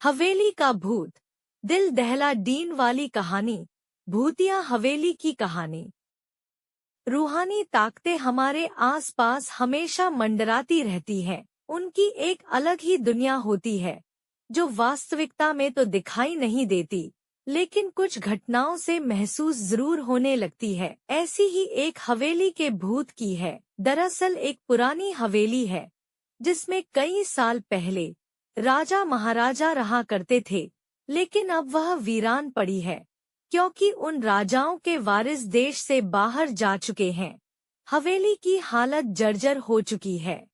हवेली का भूत, दिल दहला डीन वाली कहानी। भूतिया हवेली की कहानी। रूहानी ताकतें हमारे आसपास हमेशा मंडराती रहती हैं। उनकी एक अलग ही दुनिया होती है जो वास्तविकता में तो दिखाई नहीं देती, लेकिन कुछ घटनाओं से महसूस जरूर होने लगती है। ऐसी ही एक हवेली के भूत की है। दरअसल एक पुरानी हवेली है जिसमें कई साल पहले राजा महाराजा रहा करते थे, लेकिन अब वह वीरान पड़ी है क्योंकि उन राजाओं के वारिस देश से बाहर जा चुके हैं। हवेली की हालत जर्जर हो चुकी है।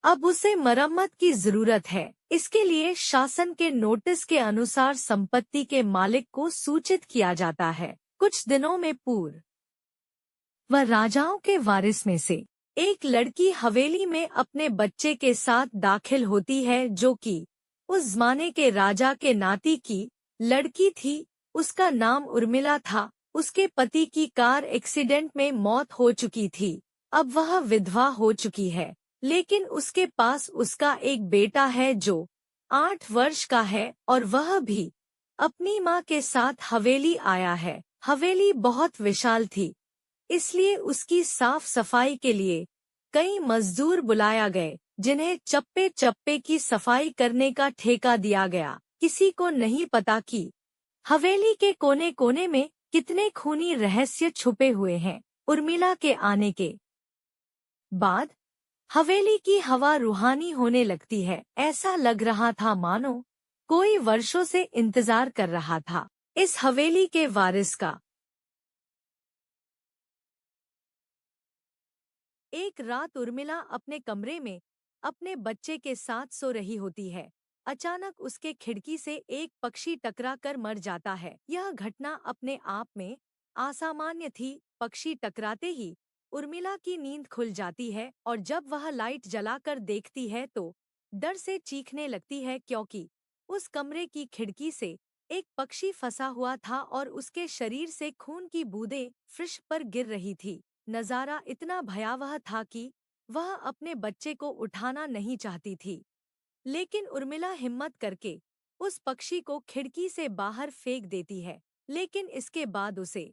अब उसे मरम्मत की जरूरत है। इसके लिए शासन के नोटिस के अनुसार संपत्ति के मालिक को सूचित किया जाता है। कुछ दिनों में पूर्व वह राजाओं के वारिस में से एक लड़की हवेली में अपने बच्चे के साथ दाखिल होती है, जो कि उस जमाने के राजा के नाती की लड़की थी। उसका नाम उर्मिला था। उसके पति की कार एक्सीडेंट में मौत हो चुकी थी। अब वह विधवा हो चुकी है, लेकिन उसके पास उसका एक बेटा है जो 8 वर्ष का है और वह भी अपनी माँ के साथ हवेली आया है। हवेली बहुत विशाल थी, इसलिए उसकी साफ सफाई के लिए कई मजदूर बुलाया गए, जिन्हें चप्पे चप्पे की सफाई करने का ठेका दिया गया। किसी को नहीं पता कि हवेली के कोने कोने में कितने खूनी रहस्य छुपे हुए हैं। उर्मिला के आने के बाद हवेली की हवा रूहानी होने लगती है। ऐसा लग रहा था मानो कोई वर्षों से इंतजार कर रहा था इस हवेली के वारिस का। एक रात उर्मिला अपने कमरे में अपने बच्चे के साथ सो रही होती है। अचानक उसके खिड़की से एक पक्षी टकरा कर मर जाता है। यह घटना अपने आप में असामान्य थी। पक्षी टकराते ही उर्मिला की नींद खुल जाती है और जब वह लाइट जलाकर देखती है तो डर से चीखने लगती है, क्योंकि उस कमरे की खिड़की से एक पक्षी फंसा हुआ था और उसके शरीर से खून की बूंदें फर्श पर गिर रही थी। नजारा इतना भयावह था कि वह अपने बच्चे को उठाना नहीं चाहती थी, लेकिन उर्मिला हिम्मत करके उस पक्षी को खिड़की से बाहर फेंक देती है। लेकिन इसके बाद उसे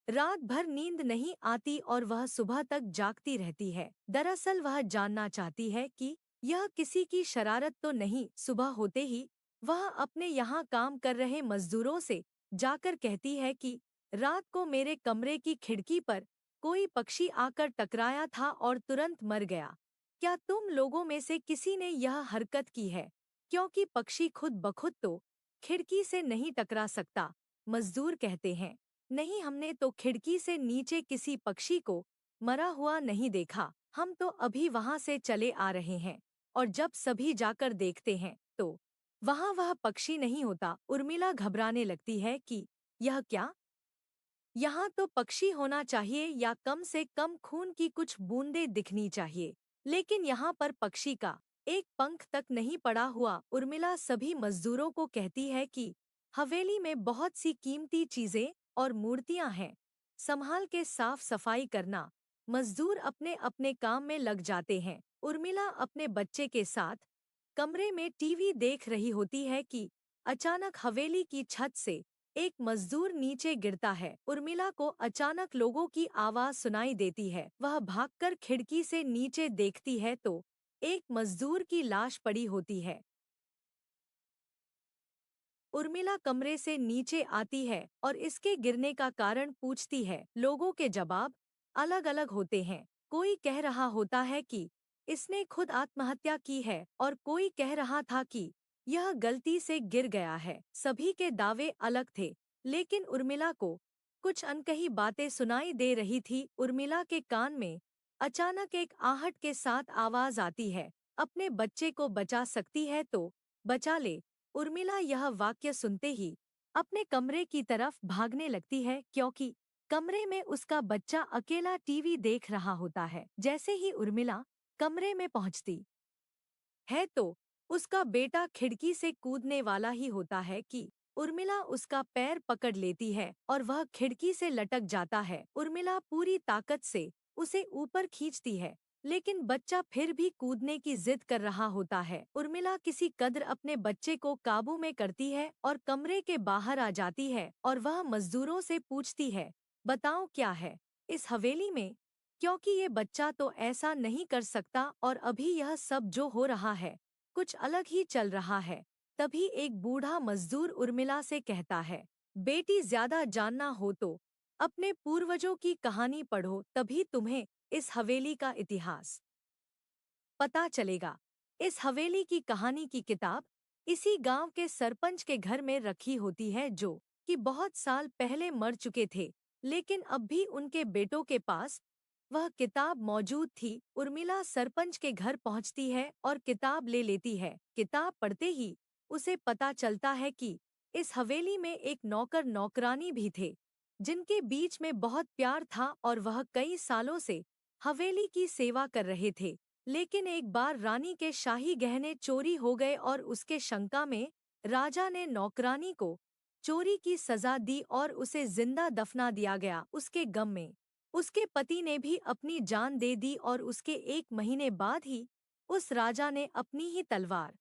रात भर नींद नहीं आती और वह सुबह तक जागती रहती है। दरअसल वह जानना चाहती है कि यह किसी की शरारत तो नहीं। सुबह होते ही वह अपने यहाँ काम कर रहे मजदूरों से जाकर कहती है कि रात को मेरे कमरे की खिड़की पर कोई पक्षी आकर टकराया था और तुरंत मर गया। क्या तुम लोगों में से किसी ने यह हरकत की है? क्योंकि पक्षी खुद बखुद तो खिड़की से नहीं टकरा सकता। मजदूर कहते हैं, नहीं, हमने तो खिड़की से नीचे किसी पक्षी को मरा हुआ नहीं देखा। हम तो अभी वहां से चले आ रहे हैं और जब सभी जाकर देखते हैं तो वहां वह पक्षी नहीं होता। उर्मिला घबराने लगती है कि यह क्या, यहाँ तो पक्षी होना चाहिए या कम से कम खून की कुछ बूंदें दिखनी चाहिए, लेकिन यहाँ पर पक्षी का एक पंख तक नहीं पड़ा हुआ। उर्मिला सभी मजदूरों को कहती है कि हवेली में बहुत सी कीमती चीजें और मूर्तियां हैं, संभाल के साफ सफाई करना। मजदूर अपने अपने काम में लग जाते हैं। उर्मिला अपने बच्चे के साथ कमरे में टीवी देख रही होती है कि अचानक हवेली की छत से एक मजदूर नीचे गिरता है। उर्मिला को अचानक लोगों की आवाज सुनाई देती है। वह भागकर खिड़की से नीचे देखती है तो एक मजदूर की लाश पड़ी होती है। उर्मिला कमरे से नीचे आती है और इसके गिरने का कारण पूछती है। लोगों के जवाब अलग अलग होते हैं। कोई कह रहा होता है कि इसने खुद आत्महत्या की है और कोई कह रहा था कि यह गलती से गिर गया है। सभी के दावे अलग थे, लेकिन उर्मिला को कुछ अनकही बातें सुनाई दे रही थी। उर्मिला के कान में अचानक एक आहट के साथ आवाज आती है, अपने बच्चे को बचा सकती है तो बचा ले। उर्मिला यह वाक्य सुनते ही अपने कमरे की तरफ भागने लगती है, क्योंकि कमरे में उसका बच्चा अकेला टीवी देख रहा होता है। जैसे ही उर्मिला कमरे में पहुंचती है तो उसका बेटा खिड़की से कूदने वाला ही होता है कि उर्मिला उसका पैर पकड़ लेती है और वह खिड़की से लटक जाता है। उर्मिला पूरी ताकत से उसे ऊपर खींचती है लेकिन बच्चा फिर भी कूदने की जिद कर रहा होता है। उर्मिला किसी कद्र अपने बच्चे को काबू में करती है और कमरे के बाहर आ जाती है और वह मजदूरों से पूछती है, बताओ क्या है इस हवेली में, क्योंकि ये बच्चा तो ऐसा नहीं कर सकता और अभी यह सब जो हो रहा है कुछ अलग ही चल रहा है। तभी एक बूढ़ा मजदूर उर्मिला से कहता है, बेटी ज्यादा जानना हो तो अपने पूर्वजों की कहानी पढ़ो, तभी तुम्हें इस हवेली का इतिहास पता चलेगा। इस हवेली की कहानी की किताब इसी गांव के सरपंच के घर में रखी होती है, जो कि बहुत साल पहले मर चुके थे, लेकिन अब भी उनके बेटों के पास वह किताब मौजूद थी। उर्मिला सरपंच के घर पहुंचती है और किताब ले लेती है। किताब पढ़ते ही उसे पता चलता है कि इस हवेली में एक नौकर नौकरानी भी थे, जिनके बीच में बहुत प्यार था और वह कई सालों से हवेली की सेवा कर रहे थे। लेकिन एक बार रानी के शाही गहने चोरी हो गए और उसके शंका में राजा ने नौकरानी को चोरी की सजा दी और उसे जिंदा दफना दिया गया। उसके गम में उसके पति ने भी अपनी जान दे दी और उसके 1 महीने बाद ही उस राजा ने अपनी ही तलवार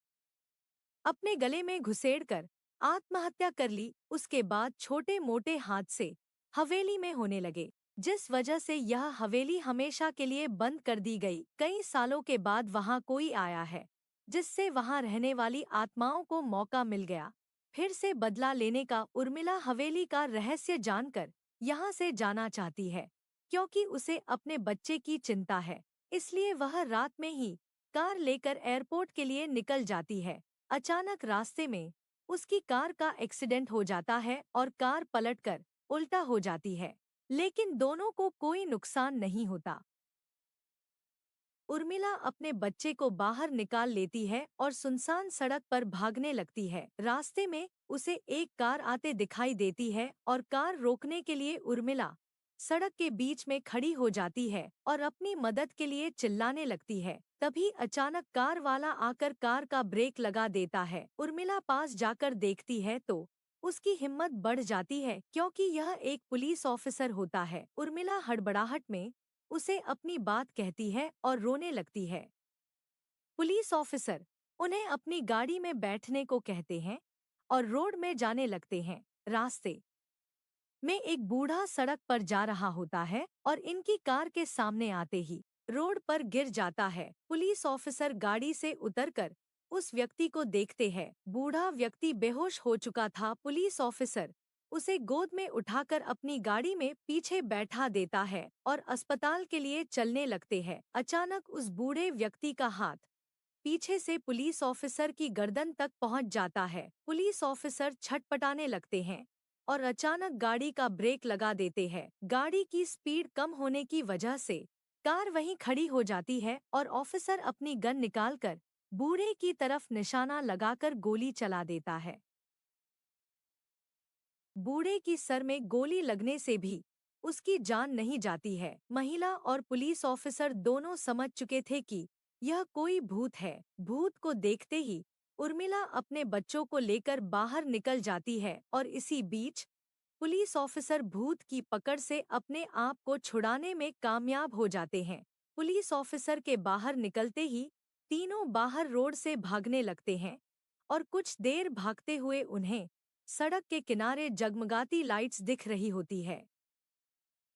अपने गले में घुसेड़कर आत्महत्या कर ली। उसके बाद छोटे मोटे हादसे हवेली में होने लगे, जिस वजह से यह हवेली हमेशा के लिए बंद कर दी गई। कई सालों के बाद वहां कोई आया है, जिससे वहां रहने वाली आत्माओं को मौका मिल गया फिर से बदला लेने का। उर्मिला हवेली का रहस्य जानकर यहाँ से जाना चाहती है, क्योंकि उसे अपने बच्चे की चिंता है। इसलिए वह रात में ही कार लेकर एयरपोर्ट के लिए निकल जाती है। अचानक रास्ते में उसकी कार का एक्सीडेंट हो जाता है और कार पलटकर उल्टा हो जाती है, लेकिन दोनों को कोई नुकसान नहीं होता। उर्मिला अपने बच्चे को बाहर निकाल लेती है और सुनसान सड़क पर भागने लगती है। रास्ते में उसे एक कार आते दिखाई देती है और कार रोकने के लिए उर्मिला सड़क के बीच में खड़ी हो जाती है और अपनी मदद के लिए चिल्लाने लगती है। तभी अचानक कार वाला आकर कार का ब्रेक लगा देता है। उर्मिला पास जाकर देखती है तो उसकी हिम्मत बढ़ जाती है, क्योंकि यह एक पुलिस ऑफिसर होता है। उर्मिला हड़बड़ाहट में उसे अपनी बात कहती है और रोने लगती है। पुलिस ऑफिसर उन्हें अपनी गाड़ी में बैठने को कहते हैं और रोड में जाने लगते हैं। रास्ते में एक बूढ़ा सड़क पर जा रहा होता है और इनकी कार के सामने आते ही रोड पर गिर जाता है। पुलिस ऑफिसर गाड़ी से उतरकर उस व्यक्ति को देखते हैं। बूढ़ा व्यक्ति बेहोश हो चुका था। पुलिस ऑफिसर उसे गोद में उठाकर अपनी गाड़ी में पीछे बैठा देता है और अस्पताल के लिए चलने लगते हैं। अचानक उस बूढ़े व्यक्ति का हाथ पीछे से पुलिस ऑफिसर की गर्दन तक पहुंच जाता है। पुलिस ऑफिसर छटपटाने लगते हैं और अचानक गाड़ी का ब्रेक लगा देते हैं। गाड़ी की स्पीड कम होने की वजह से कार वहीं खड़ी हो जाती है और ऑफिसर अपनी गन निकालकर बूढ़े की तरफ निशाना लगाकर गोली चला देता है। बूढ़े की सर में गोली लगने से भी उसकी जान नहीं जाती है। महिला और पुलिस ऑफिसर दोनों समझ चुके थे कि यह कोई भूत है। भूत को देखते ही उर्मिला अपने बच्चों को लेकर बाहर निकल जाती है और इसी बीच पुलिस ऑफिसर भूत की पकड़ से अपने आप को छुड़ाने में कामयाब हो जाते हैं। पुलिस ऑफिसर के बाहर निकलते ही तीनों बाहर रोड से भागने लगते हैं और कुछ देर भागते हुए उन्हें सड़क के किनारे जगमगाती लाइट्स दिख रही होती है।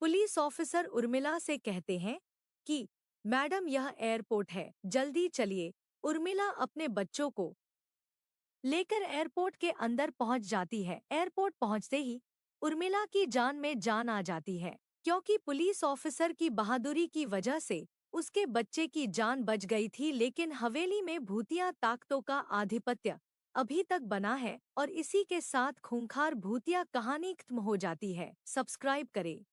पुलिस ऑफिसर उर्मिला से कहते हैं कि मैडम, यह एयरपोर्ट है, जल्दी चलिए। उर्मिला अपने बच्चों को लेकर एयरपोर्ट के अंदर पहुंच जाती है। एयरपोर्ट पहुंचते ही उर्मिला की जान में जान आ जाती है, क्योंकि पुलिस ऑफिसर की बहादुरी की वजह से उसके बच्चे की जान बच गई थी। लेकिन हवेली में भूतिया ताकतों का आधिपत्य अभी तक बना है और इसी के साथ खूंखार भूतिया कहानी खत्म हो जाती है। सब्सक्राइब करें।